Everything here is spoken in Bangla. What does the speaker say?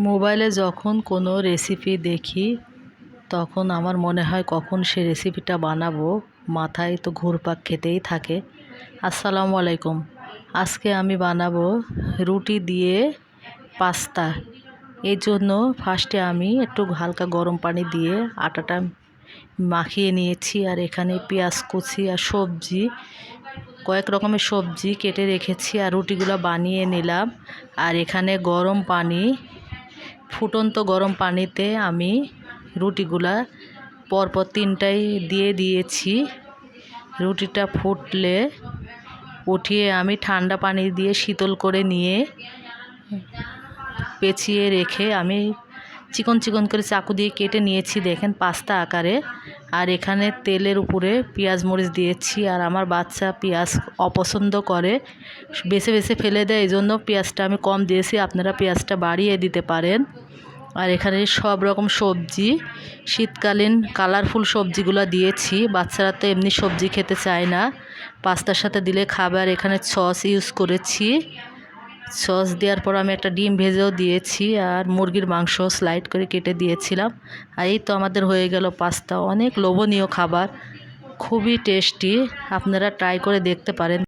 মোবাইলে যখন কোনো রেসিপি দেখি তখন আমার মনে হয় কখন সে রেসিপিটা বানাবো, মাথায় তো ঘুরপাক খেতেই থাকে। আসসালামু আলাইকুম। আজকে আমি বানাবো রুটি দিয়ে পাস্তা। এর জন্য ফার্স্টে আমি একটু হালকা গরম পানি দিয়ে আটাটা মাখিয়ে নিয়েছি, আর এখানে পেঁয়াজ কুচি আর সবজি, কয়েক রকমের সবজি কেটে রেখেছি, আর রুটিগুলো বানিয়ে নিলাম। আর এখানে গরম পানি, ফুটন্ত গরম পানিতে আমি রুটিগুলা পরপর তিনটাই দিয়ে দিয়েছি। রুটিটা ফুটলে উঠিয়ে আমি ঠান্ডা পানি দিয়ে শীতল করে নিয়ে পেঁচিয়ে রেখে আমি চিকন চিকন করে চাকু দিয়ে কেটে নিয়েছি, দেখেন পাস্তা আকারে। আর এখানে তেলের উপরে পেঁয়াজ মরিচ দিয়েছি। আর আমার বাচ্চা পেঁয়াজ অপছন্দ করে, বেছে বেছে ফেলে দেয়, এই জন্য পেঁয়াজটা আমি কম দিয়েছি, আপনারা পেঁয়াজটা বাড়িয়ে দিতে পারেন। আর এখানে সব রকম সবজি, শীতকালীন কালারফুল সবজিগুলো দিয়েছি। বাচ্চারা তো এমনি সবজি খেতে চায় না, পাস্তার সাথে দিলে খাবার। এখানে সস ইউজ করেছি, সস দেওয়ার পর আমি একটা ডিম ভেজেও দিয়েছি, আর মুরগির মাংস স্লাইড করে কেটে দিয়েছিলাম। আর এই তো আমাদের হয়ে গেল পাস্তা। অনেক লোভনীয় খাবার, খুবই টেস্টি, আপনারা ট্রাই করে দেখতে পারেন।